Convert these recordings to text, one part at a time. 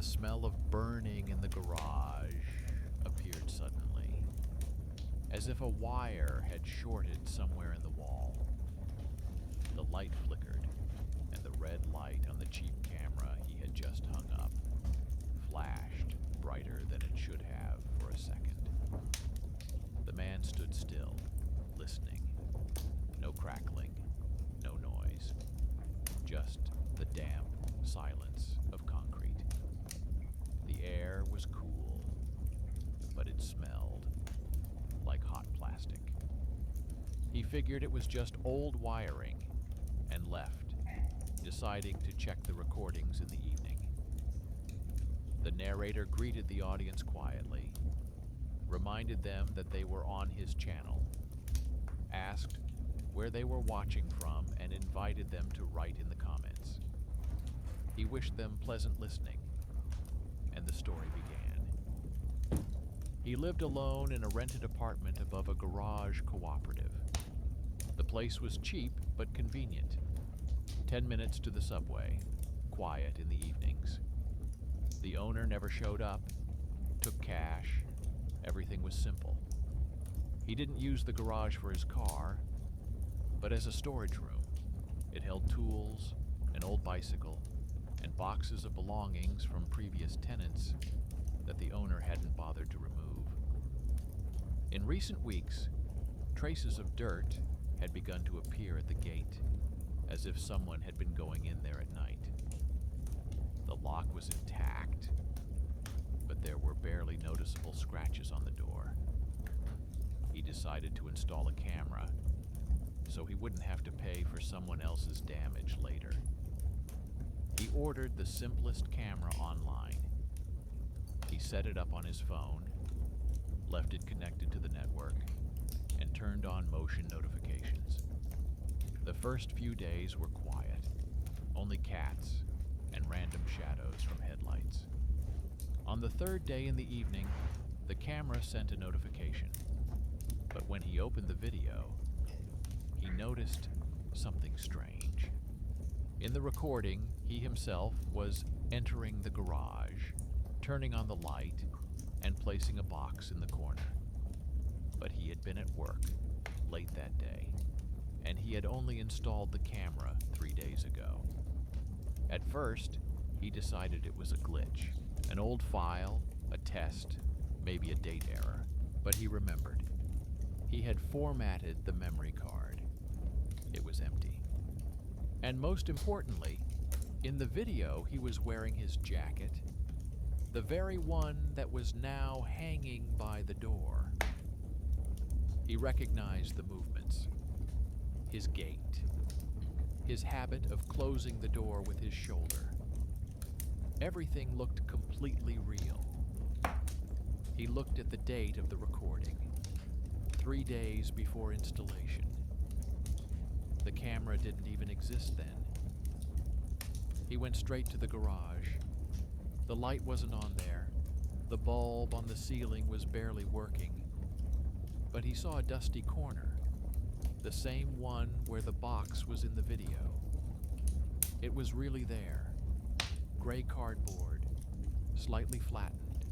smell of burning in the garage appeared suddenly, as if a wire had shorted somewhere in the wall. The light flickered, and the red light on the cheap camera he had just hung up flashed brighter than it should have for a second. The man stood still, listening. No crackling, no noise, just the damp silence of concrete. The air was cool, but it smelled like hot plastic. He figured it was just old wiring and left, deciding to check the recordings in the evening. The narrator greeted the audience quietly, reminded them that they were on his channel, asked where they were watching from, and invited them to write in the comments. He wished them pleasant listening, and the story began. He lived alone in a rented apartment above a garage cooperative. The place was cheap but convenient. 10 minutes to the subway, quiet in the evenings. The owner never showed up, took cash, everything was simple. He didn't use the garage for his car, but as a storage room. It held tools, an old bicycle, and boxes of belongings from previous tenants that the owner hadn't bothered to remove. In recent weeks, traces of dirt had begun to appear at the gate, as if someone had been going in there at night. The lock was intact, but there were barely noticeable scratches on the door. He decided to install a camera so he wouldn't have to pay for someone else's damage later. He ordered the simplest camera online. He set it up on his phone, left it connected to the network, and turned on motion notifications. The first few days were quiet, only cats and random shadows from headlights. On the third day in the evening, the camera sent a notification, but when he opened the video, he noticed something strange. In the recording, he himself was entering the garage, turning on the light, and placing a box in the corner. But he had been at work late that day, and he had only installed the camera 3 days ago. At first, he decided it was a glitch, an old file, a test, maybe a date error, but he remembered. He had formatted the memory card. It was empty. And most importantly, in the video he was wearing his jacket, the very one that was now hanging by the door. He recognized the movements, his gait, his habit of closing the door with his shoulder. Everything looked completely real. He looked at the date of the recording, 3 days before installation. The camera didn't even exist then. He went straight to the garage. The light wasn't on there. The bulb on the ceiling was barely working. But he saw a dusty corner, the same one where the box was in the video. It was really there. Gray cardboard, slightly flattened,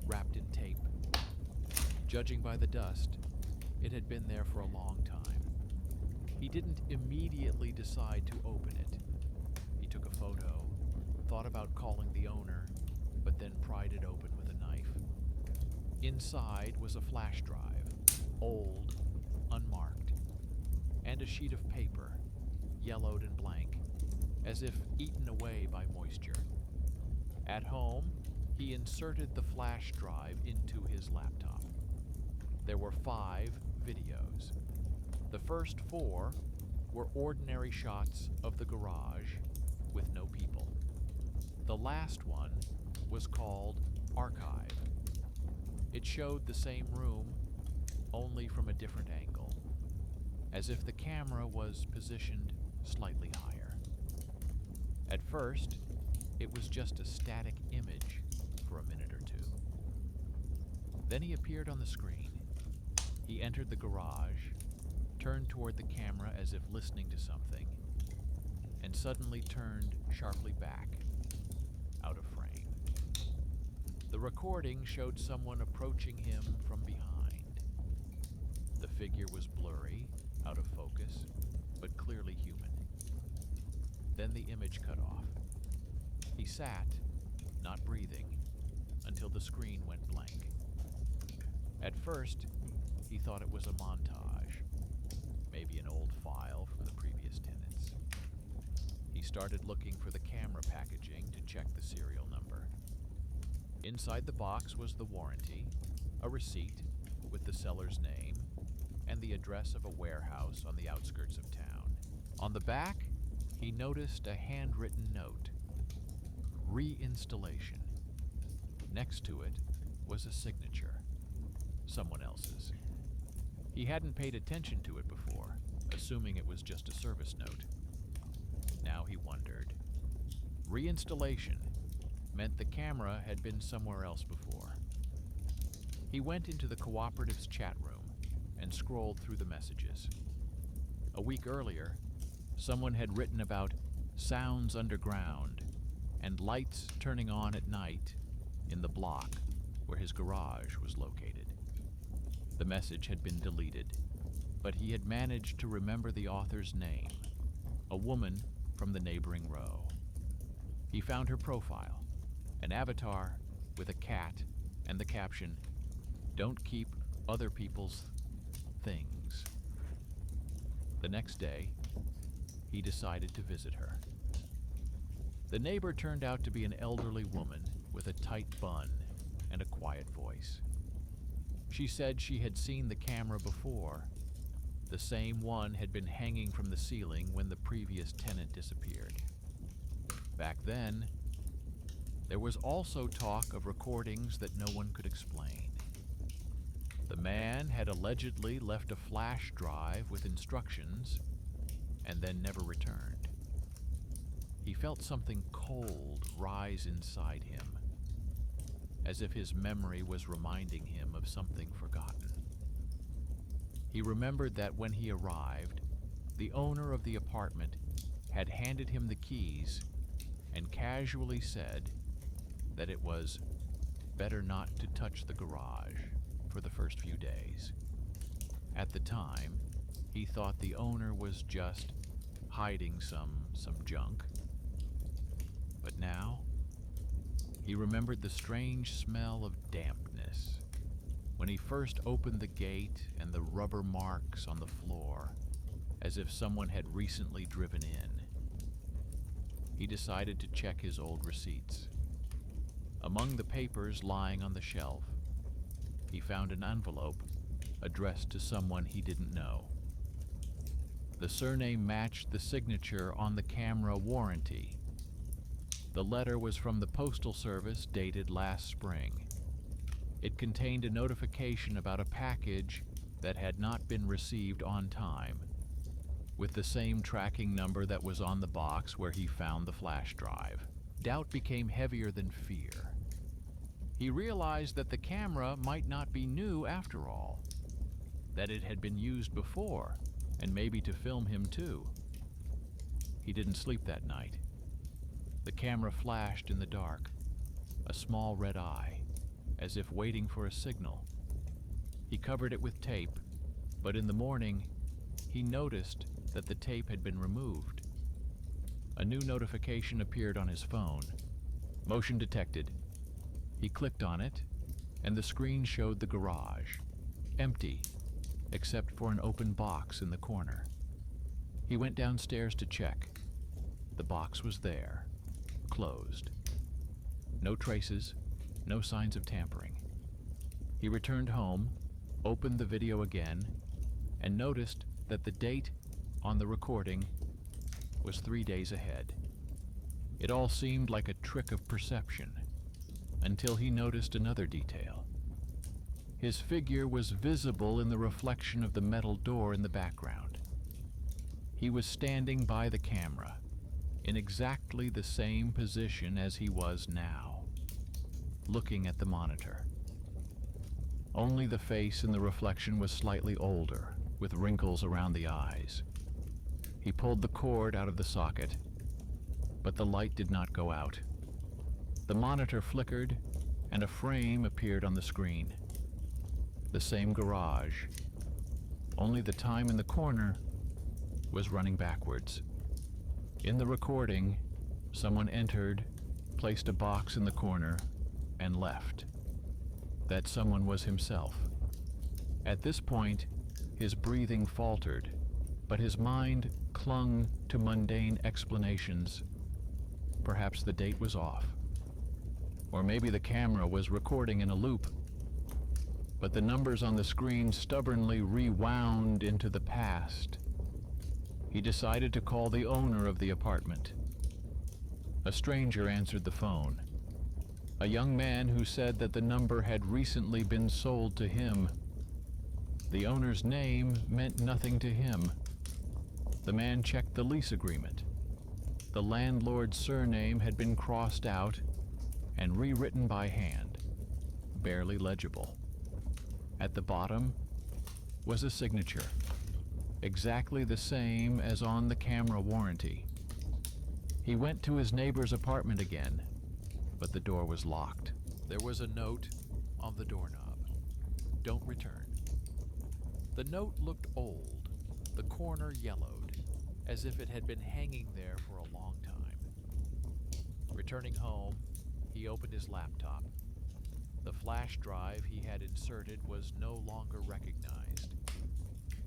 wrapped in tape. Judging by the dust, it had been there for a long time. He didn't immediately decide to open it. He took a photo, thought about calling the owner, but then pried it open with a knife. Inside was a flash drive, old, unmarked, and a sheet of paper, yellowed and blank, as if eaten away by moisture. At home, he inserted the flash drive into his laptop. There were 5 videos. The first 4 were ordinary shots of the garage with no people. The last one was called Archive. It showed the same room, only from a different angle, as if the camera was positioned slightly higher. At first, it was just a static image for a minute or 2. Then he appeared on the screen. He entered the garage, turned toward the camera as if listening to something, and suddenly turned sharply back, out of frame. The recording showed someone approaching him from behind. The figure was blurry, out of focus, but clearly human. Then the image cut off. He sat, not breathing, until the screen went blank. At first, he thought it was a montage, maybe an old file from the previous tenants. He started looking for the camera packaging to check the serial number. Inside the box was the warranty, a receipt with the seller's name, and the address of a warehouse on the outskirts of town. On the back, he noticed a handwritten note, "Reinstallation." Next to it was a signature, someone else's. He hadn't paid attention to it before, assuming it was just a service note. Now he wondered. Reinstallation meant the camera had been somewhere else before. He went into the cooperative's chat room and scrolled through the messages. A week earlier, someone had written about sounds underground and lights turning on at night in the block where his garage was located. The message had been deleted, but he had managed to remember the author's name, a woman from the neighboring row. He found her profile, an avatar with a cat and the caption, "Don't keep other people's things." The next day, he decided to visit her. The neighbor turned out to be an elderly woman with a tight bun and a quiet voice. She said she had seen the camera before. The same one had been hanging from the ceiling when the previous tenant disappeared. Back then, there was also talk of recordings that no one could explain. The man had allegedly left a flash drive with instructions and then never returned. He felt something cold rise inside him, as if his memory was reminding him of something forgotten. He remembered that when he arrived, the owner of the apartment had handed him the keys and casually said that it was better not to touch the garage for the first few days. At the time, he thought the owner was just hiding some junk. But now, he remembered the strange smell of dampness when he first opened the gate and the rubber marks on the floor, as if someone had recently driven in. He decided to check his old receipts. Among the papers lying on the shelf, he found an envelope addressed to someone he didn't know. The surname matched the signature on the camera warranty. The letter was from the Postal Service, dated last spring. It contained a notification about a package that had not been received on time, with the same tracking number that was on the box where he found the flash drive. Doubt became heavier than fear. He realized that the camera might not be new after all, that it had been used before, and maybe to film him too. He didn't sleep that night. The camera flashed in the dark, a small red eye, as if waiting for a signal. He covered it with tape, but in the morning, he noticed that the tape had been removed. A new notification appeared on his phone. Motion detected. He clicked on it, and the screen showed the garage, empty, except for an open box in the corner. He went downstairs to check. The box was there, closed. No traces, no signs of tampering. He returned home, opened the video again, and noticed that the date on the recording was 3 days ahead. It all seemed like a trick of perception, until he noticed another detail. His figure was visible in the reflection of the metal door in the background. He was standing by the camera, in exactly the same position as he was now, looking at the monitor. Only the face in the reflection was slightly older, with wrinkles around the eyes. He pulled the cord out of the socket, but the light did not go out. The monitor flickered, and a frame appeared on the screen. The same garage, only the time in the corner was running backwards. In the recording, someone entered, placed a box in the corner, and left. That someone was himself. At this point, his breathing faltered, but his mind clung to mundane explanations. Perhaps the date was off. Or maybe the camera was recording in a loop. But the numbers on the screen stubbornly rewound into the past. He decided to call the owner of the apartment. A stranger answered the phone. A young man who said that the number had recently been sold to him. The owner's name meant nothing to him. The man checked the lease agreement. The landlord's surname had been crossed out and rewritten by hand, barely legible. At the bottom was a signature, exactly the same as on the camera warranty. He went to his neighbor's apartment again, but the door was locked. There was a note on the doorknob. Don't return. The note looked old, the corner yellowed, as if it had been hanging there for a long time. Returning home, he opened his laptop. The flash drive he had inserted was no longer recognized,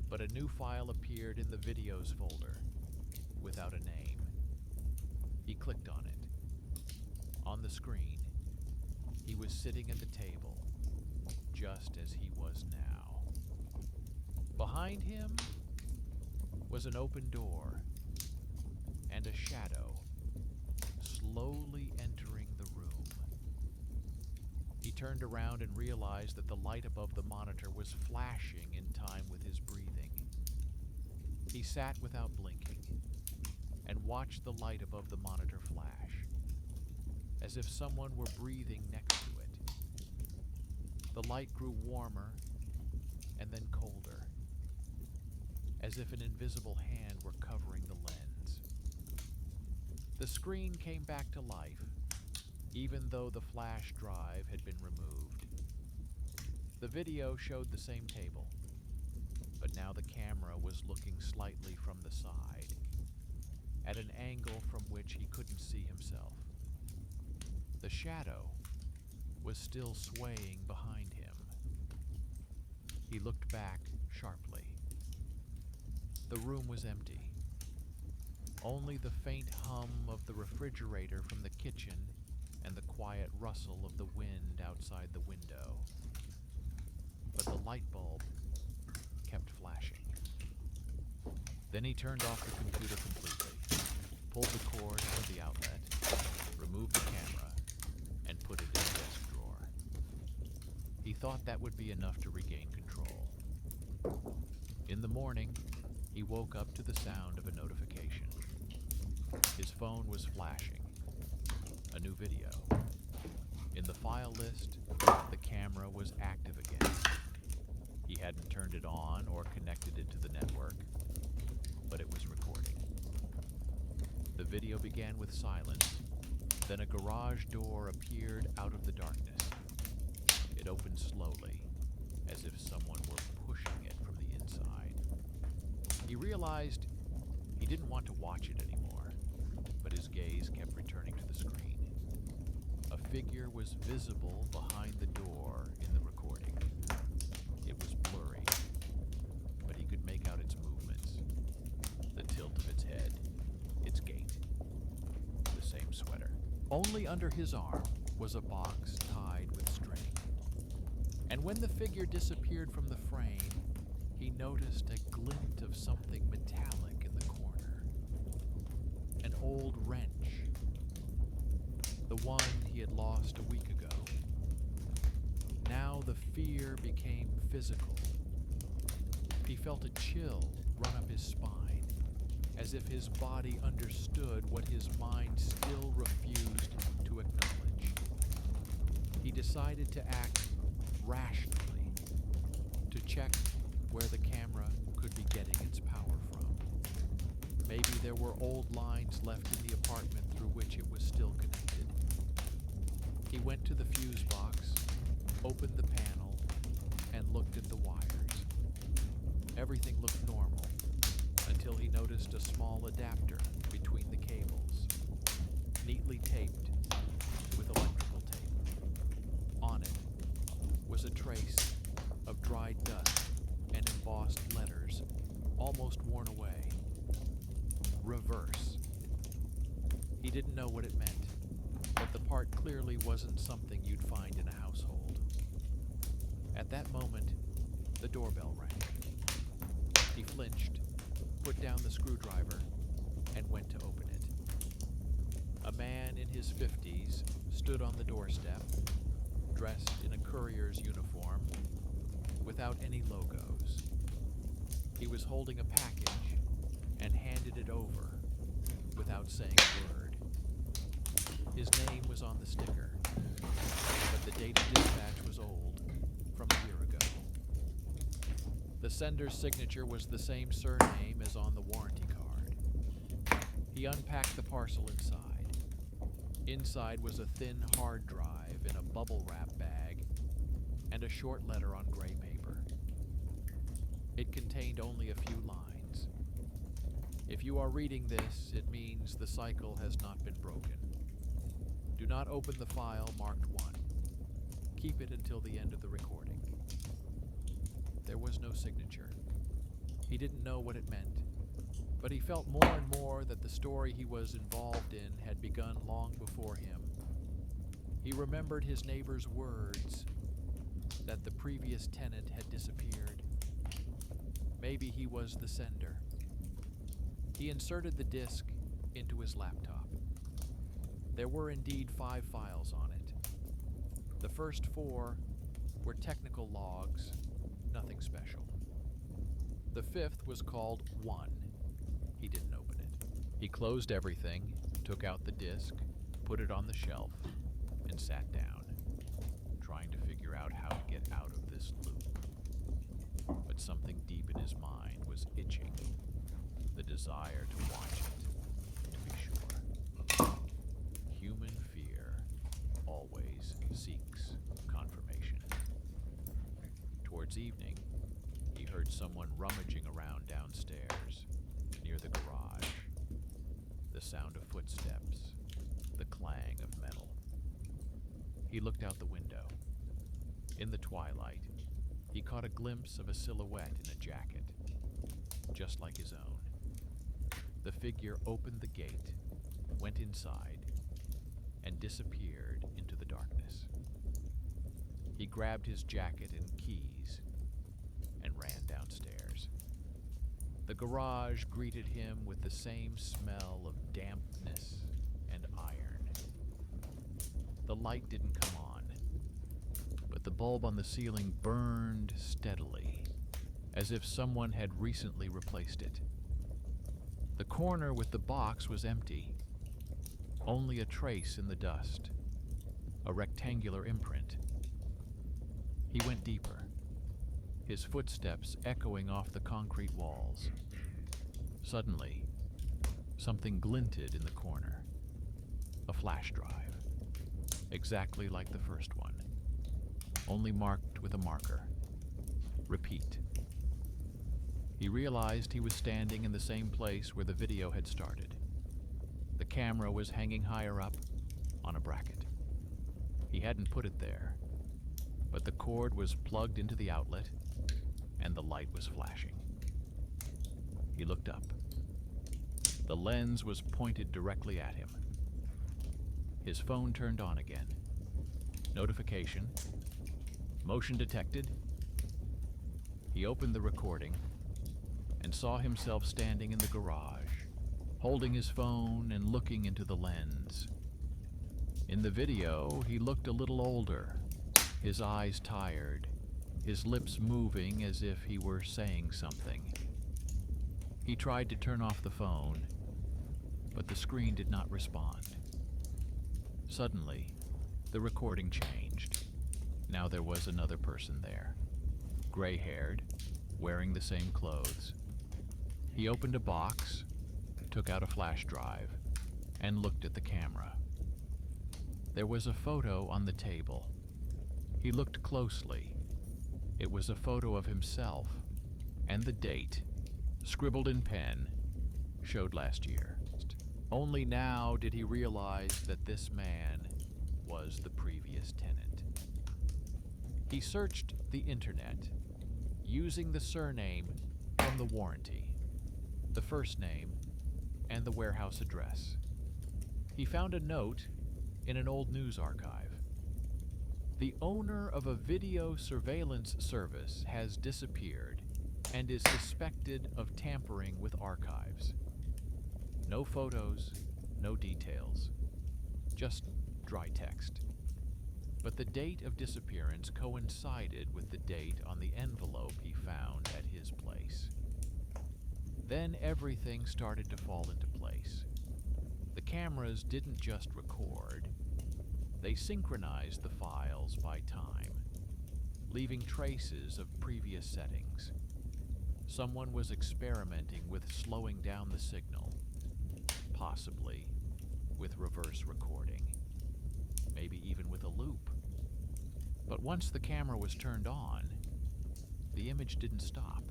but a new file appeared in the videos folder, without a name. He clicked on it. On the screen, he was sitting at the table, just as he was now. Behind him was an open door and a shadow slowly entering the room. He turned around and realized that the light above the monitor was flashing in time with his breathing. He sat without blinking and watched the light above the monitor flash, as if someone were breathing next to it. The light grew warmer and then colder, as if an invisible hand were covering the lens. The screen came back to life, even though the flash drive had been removed. The video showed the same table, but now the camera was looking slightly from the side, at an angle from which he couldn't see himself. The shadow was still swaying behind him. He looked back sharply. The room was empty. Only the faint hum of the refrigerator from the kitchen and the quiet rustle of the wind outside the window. But the light bulb kept flashing. Then he turned off the computer completely, pulled the cord from the outlet, removed the camera, and put it in the desk drawer. He thought that would be enough to regain control. In the morning, he woke up to the sound of a notification. His phone was flashing. A new video. In the file list, the camera was active again. He hadn't turned it on or connected it to the network, but it was recording. The video began with silence, then a garage door appeared out of the darkness. It opened slowly, as if someone were pushing it from the inside. He realized he didn't want to watch it anymore, but his gaze kept returning to the screen. A figure was visible behind the door in the recording. It was blurry, but he could make out its movements, the tilt of its head, its gait, the same sweater. Only under his arm was a box tied with string. And when the figure disappeared from the frame, he noticed a glint of something metallic in the corner. An old wrench. The one he had lost a week ago. Now the fear became physical. He felt a chill run up his spine, as if his body understood what his mind still refused to acknowledge. He decided to act rationally, to check where the camera could be getting its power from. Maybe there were old lines left in the apartment through which it was still connected. He went to the fuse box, opened the panel, and looked at the wires. Everything looked normal until he noticed a small adapter between the cables, neatly taped with electrical tape. On it was a trace of dried dust and embossed letters, almost worn away. Reverse. He didn't know what it meant, but the part clearly wasn't something you'd find in a household. At that moment, the doorbell rang. He flinched, put down the screwdriver, and went to open it. A man in his 50s stood on the doorstep, dressed in a courier's uniform, without any logos. He was holding a package and handed it over without saying a word. His name was on the sticker, but the date of dispatch was old, from a year ago. The sender's signature was the same surname as on the warranty card. He unpacked the parcel inside. Inside was a thin hard drive in a bubble wrap bag and a short letter on gray paper. It contained only a few lines. If you are reading this, it means the cycle has not been broken. Do not open the file marked 1. Keep it until the end of the recording. There was no signature. He didn't know what it meant, but he felt more and more that the story he was involved in had begun long before him. He remembered his neighbor's words that the previous tenant had disappeared. Maybe he was the sender. He inserted the disk into his laptop. There were indeed 5 files on it. The first 4 were technical logs, nothing special. The 5th was called 1. He didn't open it. He closed everything, took out the disk, put it on the shelf, and sat down, trying to figure out how to get out of this loop. But something deep in his mind was itching, the desire to watch it, to be sure. Human fear always seeks confirmation. Towards evening, he heard someone rummaging around downstairs, near the garage. The sound of footsteps, the clang of metal. He looked out the window. In the twilight, he caught a glimpse of a silhouette in a jacket, just like his own. The figure opened the gate, went inside, and disappeared into the darkness. He grabbed his jacket and keys and ran downstairs. The garage greeted him with the same smell of dampness and iron. The light didn't come on, but the bulb on the ceiling burned steadily, as if someone had recently replaced it. The corner with the box was empty, only a trace in the dust, a rectangular imprint. He went deeper, his footsteps echoing off the concrete walls. Suddenly, something glinted in the corner. A flash drive, exactly like the first one, only marked with a marker. Repeat. He realized he was standing in the same place where the video had started. The camera was hanging higher up, on a bracket. He hadn't put it there, but the cord was plugged into the outlet, and the light was flashing. He looked up. The lens was pointed directly at him. His phone turned on again. Notification. Motion detected. He opened the recording and saw himself standing in the garage, holding his phone and looking into the lens. In the video, he looked a little older, his eyes tired, his lips moving as if he were saying something. He tried to turn off the phone, but the screen did not respond. Suddenly, the recording changed. Now there was another person there, gray-haired, wearing the same clothes. He opened a box, took out a flash drive, and looked at the camera. There was a photo on the table. He looked closely. It was a photo of himself, and the date, scribbled in pen, showed last year. Only now did he realize that this man was the previous tenant. He searched the internet, using the surname from the warranty, the first name, and the warehouse address. He found a note in an old news archive. The owner of a video surveillance service has disappeared and is suspected of tampering with archives. No photos, no details, just dry text. But the date of disappearance coincided with the date on the envelope he found at his place. Then everything started to fall into place. The cameras didn't just record, they synchronized the files by time, leaving traces of previous settings. Someone was experimenting with slowing down the signal, possibly with reverse recording, maybe even with a loop. But once the camera was turned on, the image didn't stop.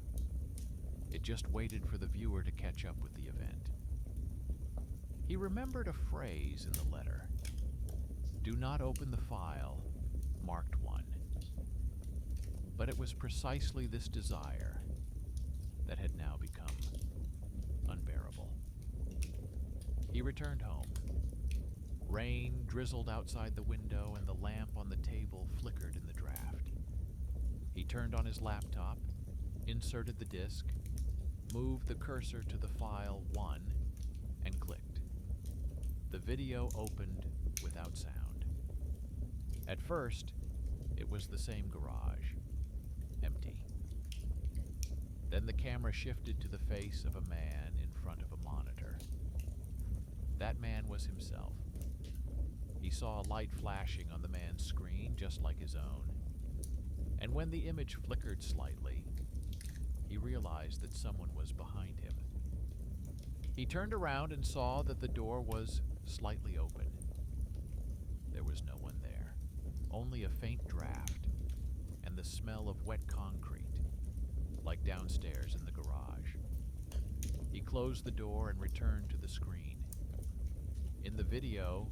It just waited for the viewer to catch up with the event. He remembered a phrase in the letter. Do not open the file, marked 1. But it was precisely this desire that had now become unbearable. He returned home. Rain drizzled outside the window and the lamp on the table flickered in the draft. He turned on his laptop, inserted the disk, moved the cursor to the file 1, and clicked. The video opened without sound. At first, it was the same garage, empty. Then the camera shifted to the face of a man in front of a monitor. That man was himself. He saw a light flashing on the man's screen, just like his own. And when the image flickered slightly, he realized that someone was behind him. He turned around and saw that the door was slightly open. There was no one there, only a faint draft and the smell of wet concrete, like downstairs in the garage. He closed the door and returned to the screen. In the video,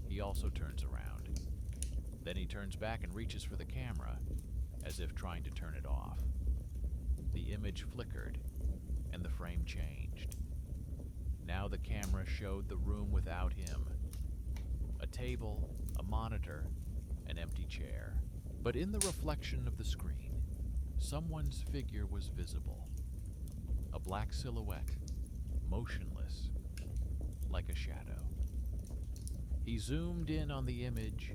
he also turns around. Then he turns back and reaches for the camera, as if trying to turn it off. The image flickered, and the frame changed. Now the camera showed the room without him. A table, a monitor, an empty chair. But in the reflection of the screen, someone's figure was visible. A black silhouette, motionless, like a shadow. He zoomed in on the image,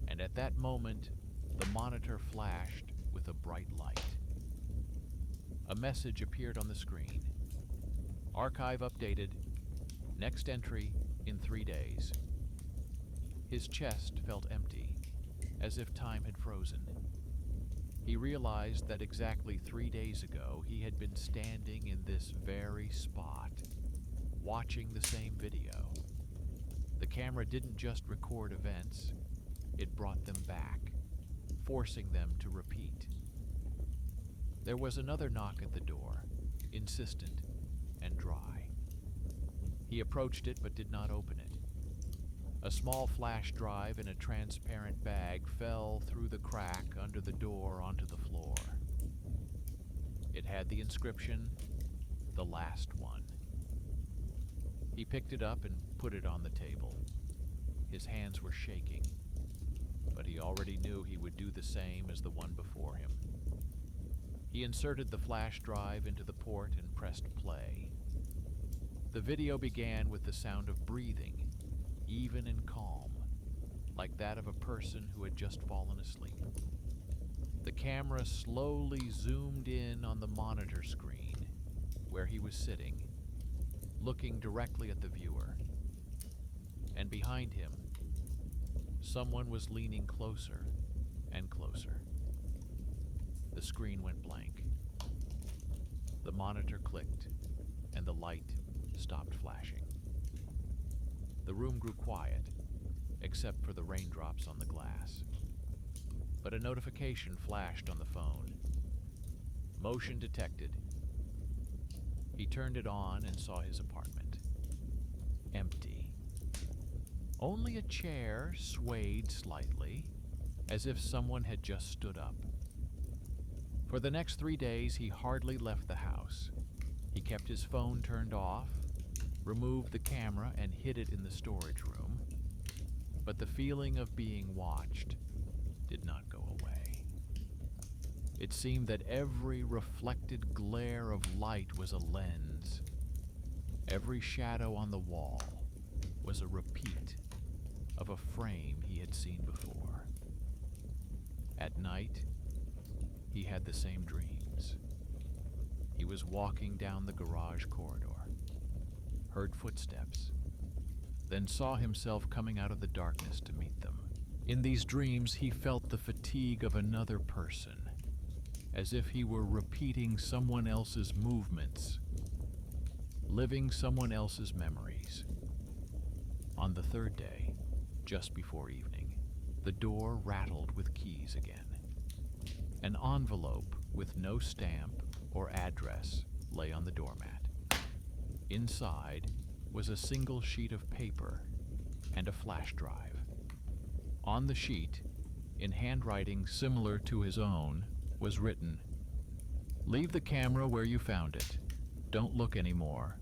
and at that moment, the monitor flashed with a bright light. A message appeared on the screen. Archive updated. Next entry in 3 days. His chest felt empty, as if time had frozen. He realized that exactly 3 days ago he had been standing in this very spot, watching the same video. The camera didn't just record events, it brought them back, forcing them to repeat. There was another knock at the door, insistent and dry. He approached it but did not open it. A small flash drive in a transparent bag fell through the crack under the door onto the floor. It had the inscription, "The Last One." He picked it up and put it on the table. His hands were shaking, but he already knew he would do the same as the one before him. He inserted the flash drive into the port and pressed play. The video began with the sound of breathing, even and calm, like that of a person who had just fallen asleep. The camera slowly zoomed in on the monitor screen, where he was sitting, looking directly at the viewer. And behind him, someone was leaning closer and closer. The screen went blank. The monitor clicked, and the light stopped flashing. The room grew quiet, except for the raindrops on the glass. But a notification flashed on the phone. Motion detected. He turned it on and saw his apartment. Empty. Only a chair swayed slightly, as if someone had just stood up. For the next 3 days, he hardly left the house. He kept his phone turned off, removed the camera and hid it in the storage room, but the feeling of being watched did not go away. It seemed that every reflected glare of light was a lens. Every shadow on the wall was a repeat of a frame he had seen before. At night, he had the same dreams. He was walking down the garage corridor, heard footsteps, then saw himself coming out of the darkness to meet them. In these dreams, he felt the fatigue of another person, as if he were repeating someone else's movements, living someone else's memories. On the third day, just before evening, the door rattled with keys again. An envelope with no stamp or address lay on the doormat. Inside was a single sheet of paper and a flash drive. On the sheet, in handwriting similar to his own, was written, "Leave the camera where you found it. Don't look anymore.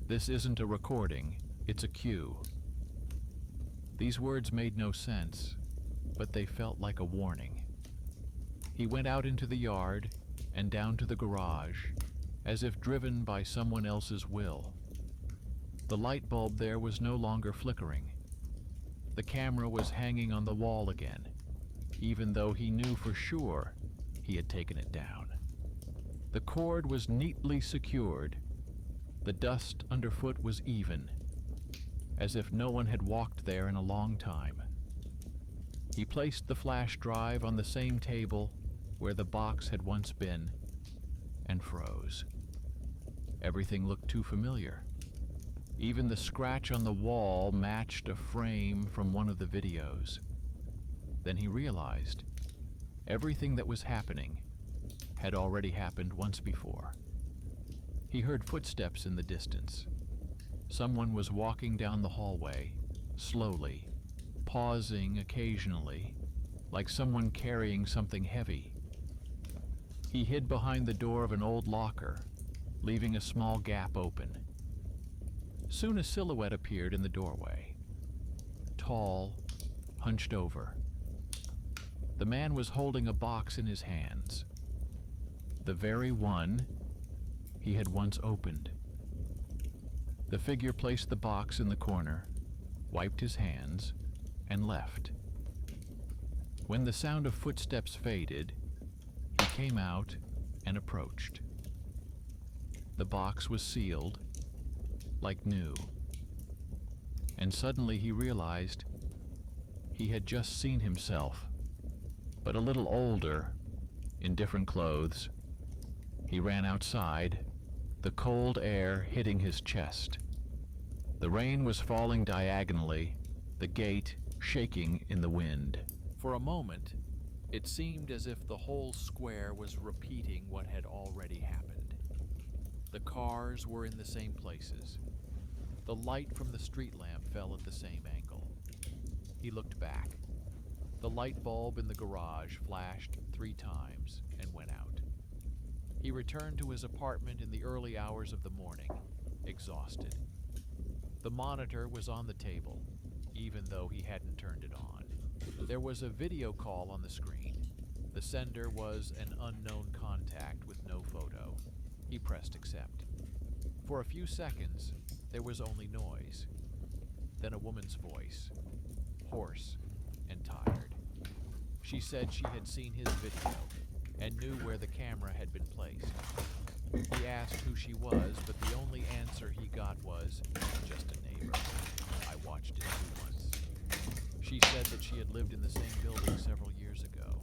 This isn't a recording, it's a cue." These words made no sense, but they felt like a warning. He went out into the yard and down to the garage, as if driven by someone else's will. The light bulb there was no longer flickering. The camera was hanging on the wall again, even though he knew for sure he had taken it down. The cord was neatly secured. The dust underfoot was even, as if no one had walked there in a long time. He placed the flash drive on the same table where the box had once been, and froze. Everything looked too familiar. Even the scratch on the wall matched a frame from one of the videos. Then he realized everything that was happening had already happened once before. He heard footsteps in the distance. Someone was walking down the hallway, slowly, pausing occasionally, like someone carrying something heavy. He hid behind the door of an old locker, leaving a small gap open. Soon a silhouette appeared in the doorway. Tall, hunched over. The man was holding a box in his hands. The very one he had once opened. The figure placed the box in the corner, wiped his hands, and left. When the sound of footsteps faded, he came out and approached. The box was sealed, like new. And suddenly he realized he had just seen himself, but a little older, in different clothes. He ran outside, the cold air hitting his chest. The rain was falling diagonally, the gate shaking in the wind. For a moment, it seemed as if the whole square was repeating what had already happened. The cars were in the same places. The light from the street lamp fell at the same angle. He looked back. The light bulb in the garage flashed 3 times and went out. He returned to his apartment in the early hours of the morning, exhausted. The monitor was on the table, even though he hadn't turned it on. There was a video call on the screen. The sender was an unknown contact with no photo. He pressed accept. For a few seconds, there was only noise. Then a woman's voice, hoarse and tired. She said she had seen his video and knew where the camera had been placed. He asked who she was, but the only answer he got was, "Just a neighbor. I watched it too once." She said that she had lived in the same building several years ago.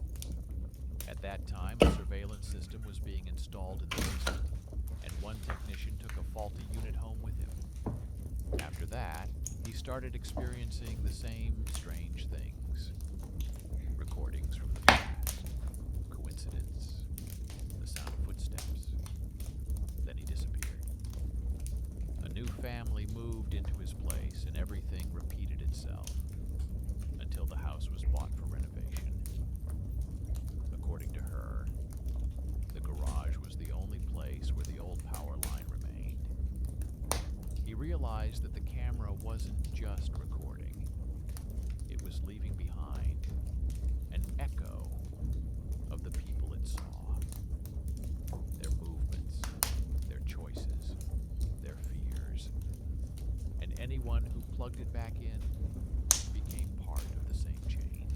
At that time, a surveillance system was being installed in the basement, and one technician took a faulty unit home with him. After that, he started experiencing the same strange things. Recordings from the past. Coincidence. The sound of footsteps. Then he disappeared. A new family moved into his place and everything repeated itself until the house was bought for renovation. According to her, the garage was the only place where the old power line remained. He realized that the camera wasn't just recording. It was leaving behind an echo of the people it saw. Their movements, their choices, their fears. And anyone who plugged it back in became part of the same chain.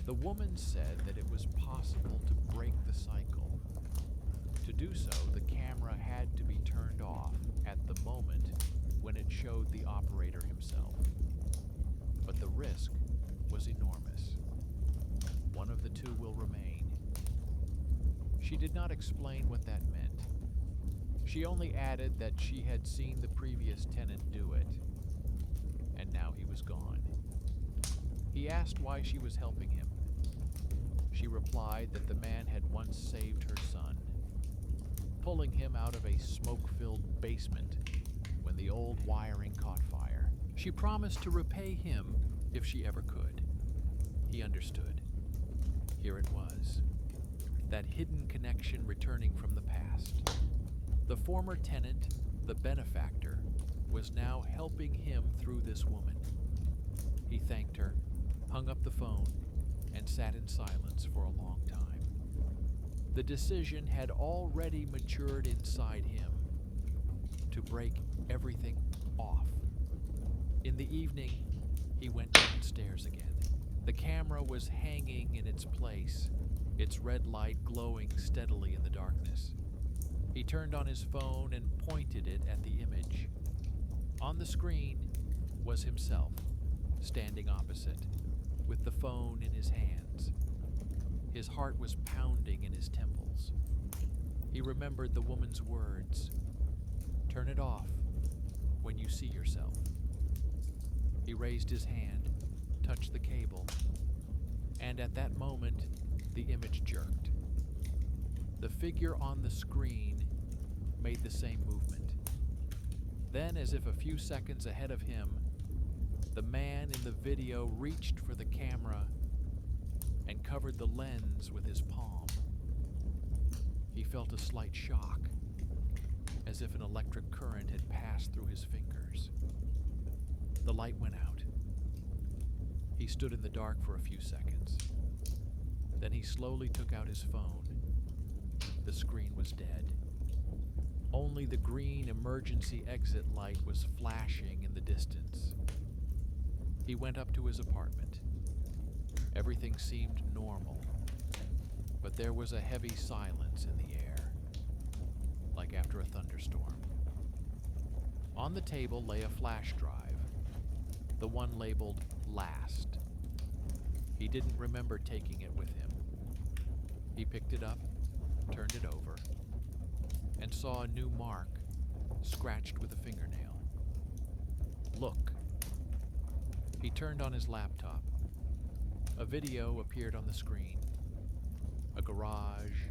The woman said that it was possible to break the cycle. To do so, the camera had to be turned off at the moment when it showed the operator himself. But the risk was enormous. One of the two will remain. She did not explain what that meant. She only added that she had seen the previous tenant do it, and now he was gone. He asked why she was helping him. She replied that the man had once saved her son, pulling him out of a smoke-filled basement when the old wiring caught fire. She promised to repay him if she ever could. He understood. Here it was, that hidden connection returning from the past. The former tenant, the benefactor, was now helping him through this woman. He thanked her, hung up the phone, and sat in silence for a long time. The decision had already matured inside him to break everything off. In the evening, he went downstairs again. The camera was hanging in its place, its red light glowing steadily in the darkness. He turned on his phone and pointed it at the image. On the screen was himself, standing opposite, with the phone in his hands. His heart was pounding in his temples. He remembered the woman's words, "Turn it off when you see yourself." He raised his hand, touched the cable, and at that moment, the image jerked. The figure on the screen made the same movement. Then, as if a few seconds ahead of him, the man in the video reached for the camera and covered the lens with his palm. He felt a slight shock, as if an electric current had passed through his fingers. The light went out. He stood in the dark for a few seconds. Then he slowly took out his phone. The screen was dead. Only the green emergency exit light was flashing in the distance. He went up to his apartment. Everything seemed normal, but there was a heavy silence in the air, like after a thunderstorm. On the table lay a flash drive, the one labeled Last. He didn't remember taking it with him. He picked it up, turned it over, and saw a new mark scratched with a fingernail. Look. He turned on his laptop. A video appeared on the screen. A garage,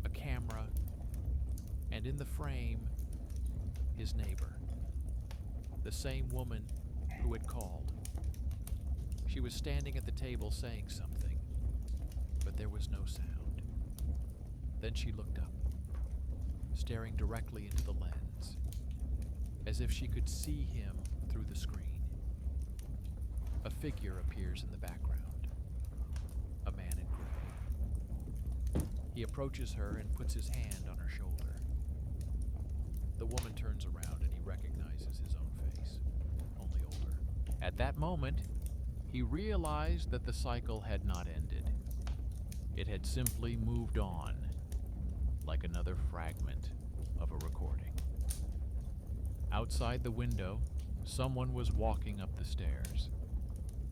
a camera, and in the frame, his neighbor. The same woman who had called. She was standing at the table saying something, but there was no sound. Then she looked up, staring directly into the lens, as if she could see him through the screen. A figure appears in the background, a man in gray. He approaches her and puts his hand on her shoulder. The woman turns around and he recognizes his own face, only older. At that moment, he realized that the cycle had not ended. It had simply moved on, like another fragment of a recording. Outside the window, someone was walking up the stairs.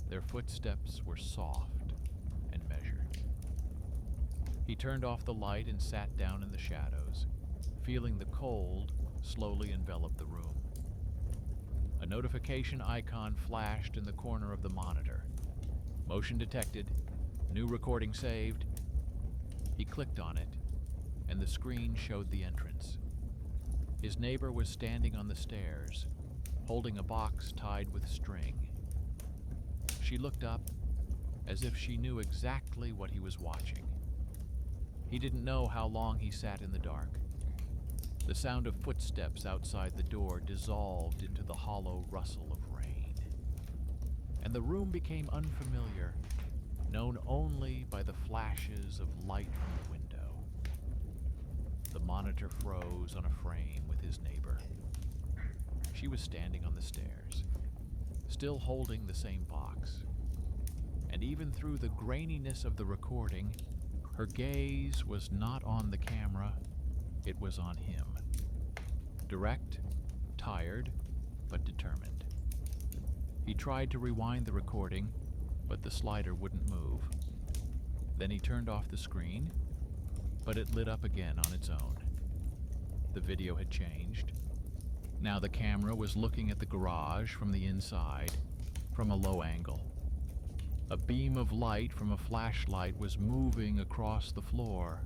Their footsteps were soft and measured. He turned off the light and sat down in the shadows, feeling the cold slowly envelop the room. notification icon flashed in the corner of the monitor. Motion detected. New recording saved. He clicked on it, and the screen showed the entrance. His neighbor was standing on the stairs, holding a box tied with string. She looked up, as if she knew exactly what he was watching. He didn't know how long he sat in the dark. The sound of footsteps outside the door dissolved into the hollow rustle of rain. And the room became unfamiliar, known only by the flashes of light from the window. The monitor froze on a frame with his neighbor. She was standing on the stairs, still holding the same box. And even through the graininess of the recording, her gaze was not on the camera, it was on him. Direct, tired, but determined. He tried to rewind the recording, but the slider wouldn't move. Then he turned off the screen, but it lit up again on its own. The video had changed. Now the camera was looking at the garage from the inside, from a low angle. A beam of light from a flashlight was moving across the floor.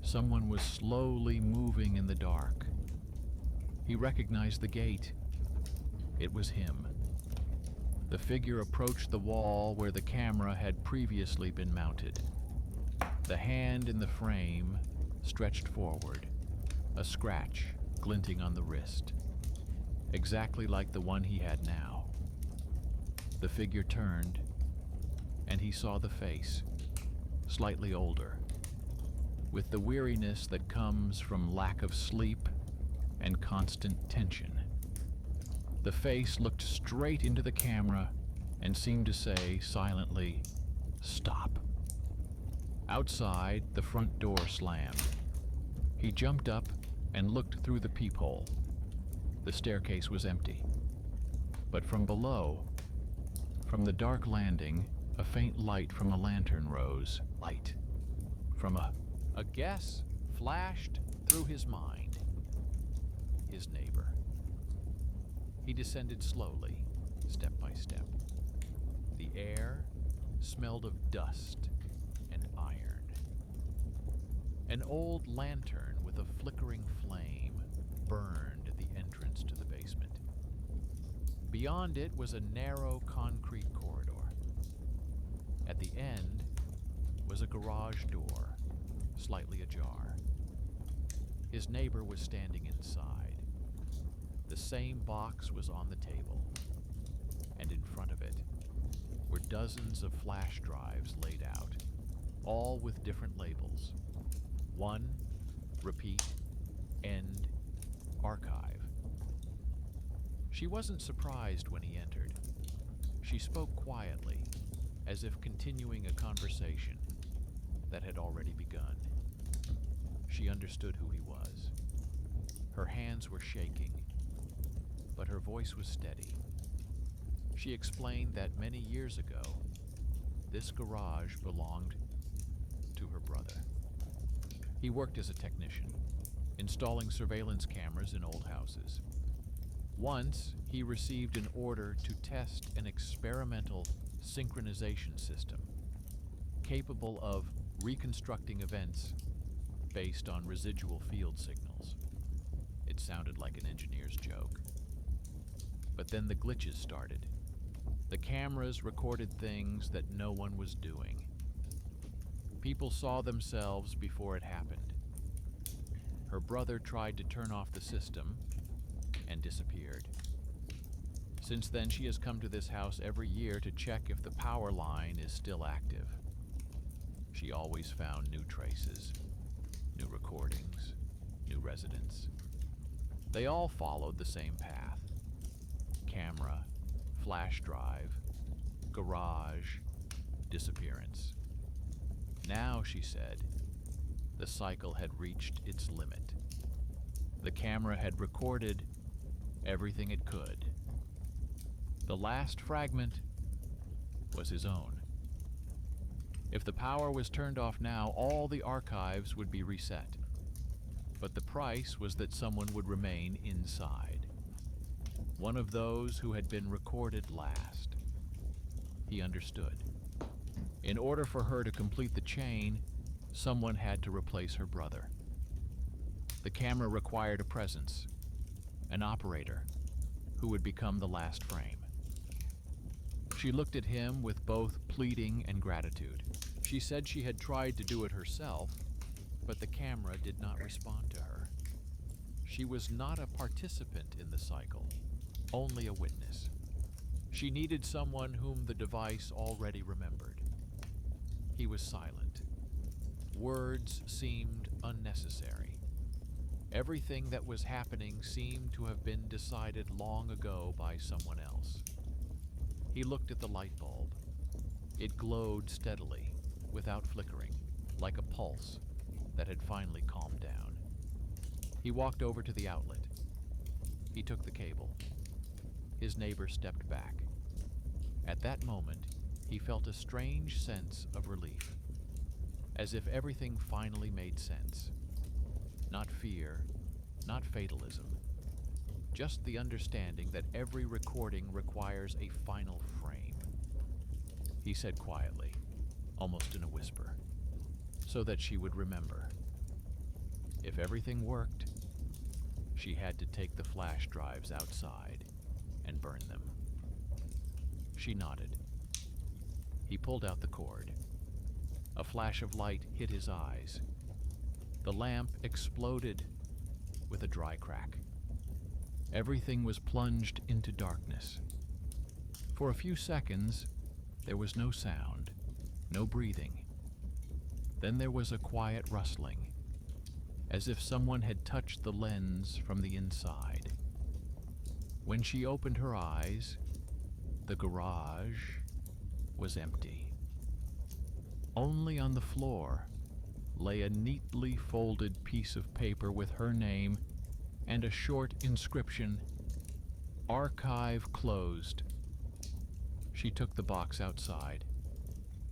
Someone was slowly moving in the dark. He recognized the gate. It was him. The figure approached the wall where the camera had previously been mounted. The hand in the frame stretched forward, a scratch glinting on the wrist, exactly like the one he had now. The figure turned, and he saw the face, slightly older, with the weariness that comes from lack of sleep and constant tension. The face looked straight into the camera and seemed to say silently, "Stop." Outside, the front door slammed. He jumped up and looked through the peephole. The staircase was empty. But from below, from the dark landing, a faint light from a lantern rose. Light from a guess flashed through his mind. His neighbor. He descended slowly, step by step. The air smelled of dust and iron. An old lantern with a flickering flame burned at the entrance to the basement. Beyond it was a narrow concrete corridor. At the end was a garage door, slightly ajar. His neighbor was standing inside. The same box was on the table, and in front of it were dozens of flash drives laid out, all with different labels. 1, repeat, end, archive. She wasn't surprised when he entered. She spoke quietly, as if continuing a conversation that had already begun. She understood who he was. Her hands were shaking, but her voice was steady. She explained that many years ago, this garage belonged to her brother. He worked as a technician, installing surveillance cameras in old houses. Once, he received an order to test an experimental synchronization system capable of reconstructing events based on residual field signals. It sounded like an engineer's joke. But then the glitches started. The cameras recorded things that no one was doing. People saw themselves before it happened. Her brother tried to turn off the system and disappeared. Since then, she has come to this house every year to check if the power line is still active. She always found new traces, new recordings, new residents. They all followed the same path. Camera, flash drive, garage, disappearance. Now, she said, the cycle had reached its limit. The camera had recorded everything it could. The last fragment was his own. If the power was turned off now, all the archives would be reset. But the price was that someone would remain inside. one of those who had been recorded last. He understood. In order for her to complete the chain, someone had to replace her brother. The camera required a presence, an operator, who would become the last frame. She looked at him with both pleading and gratitude. She said she had tried to do it herself, but the camera did not respond to her. She was not a participant in the cycle, only a witness. She needed someone whom the device already remembered. He was silent. Words seemed unnecessary. Everything that was happening seemed to have been decided long ago by someone else. He looked at the light bulb. It glowed steadily, without flickering, like a pulse that had finally calmed down. He walked over to the outlet. He took the cable. His neighbor stepped back. At that moment, he felt a strange sense of relief, as if everything finally made sense. Not fear, not fatalism, just the understanding that every recording requires a final frame. He said quietly, almost in a whisper, so that she would remember. If everything worked, she had to take the flash drives outside and burn them. She nodded. He pulled out the cord. A flash of light hit his eyes. The lamp exploded with a dry crack. Everything was plunged into darkness. For a few seconds, there was no sound, no breathing. Then there was a quiet rustling, as if someone had touched the lens from the inside. When she opened her eyes, the garage was empty. Only on the floor lay a neatly folded piece of paper with her name and a short inscription, "Archive closed." She took the box outside.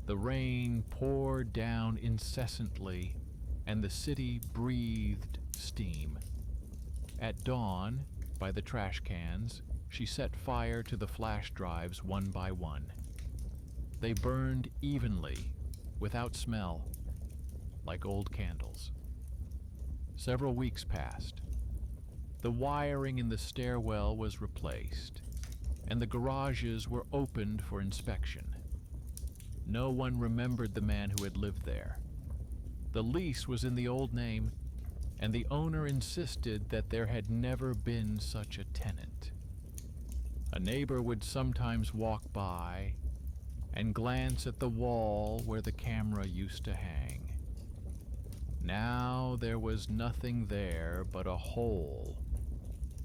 The rain poured down incessantly, and the city breathed steam. At dawn, by the trash cans, she set fire to the flash drives one by one. They burned evenly, without smell, like old candles. Several weeks passed. The wiring in the stairwell was replaced, and the garages were opened for inspection. No one remembered the man who had lived there. The lease was in the old name, and the owner insisted that there had never been such a tenant. A neighbor would sometimes walk by and glance at the wall where the camera used to hang. Now there was nothing there but a hole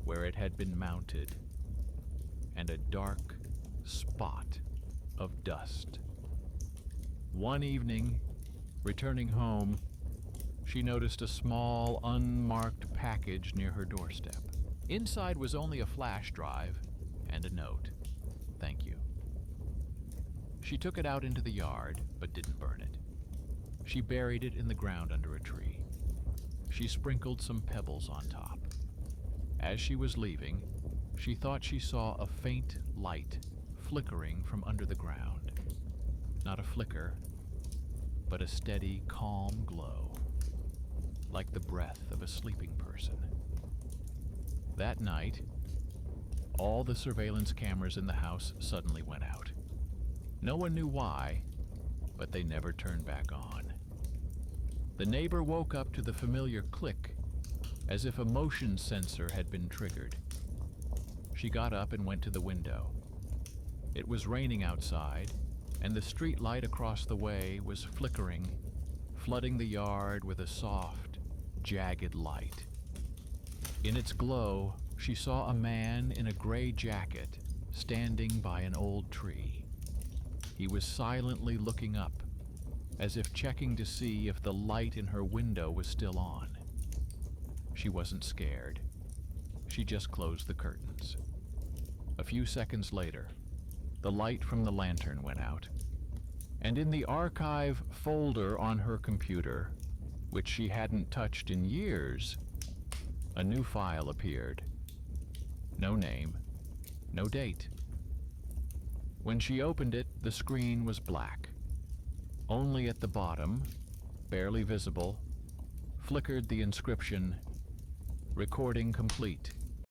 where it had been mounted, and a dark spot of dust. One evening, returning home, she noticed a small, unmarked package near her doorstep. Inside was only a flash drive and a note. "Thank you." She took it out into the yard, but didn't burn it. She buried it in the ground under a tree. She sprinkled some pebbles on top. As she was leaving, she thought she saw a faint light flickering from under the ground. Not a flicker, but a steady, calm glow, like the breath of a sleeping person. That night, all the surveillance cameras in the house suddenly went out. No one knew why, but they never turned back on. The neighbor woke up to the familiar click, as if a motion sensor had been triggered. She got up and went to the window. It was raining outside, and the street light across the way was flickering, flooding the yard with a soft, jagged light. In its glow, she saw a man in a gray jacket standing by an old tree. He was silently looking up, as if checking to see if the light in her window was still on. She wasn't scared. She just closed the curtains. A few seconds later, the light from the lantern went out, and in the archive folder on her computer, which she hadn't touched in years, a new file appeared. No name, No date. When she opened it, the screen was black. Only at the bottom, barely visible, flickered the inscription, "Recording complete."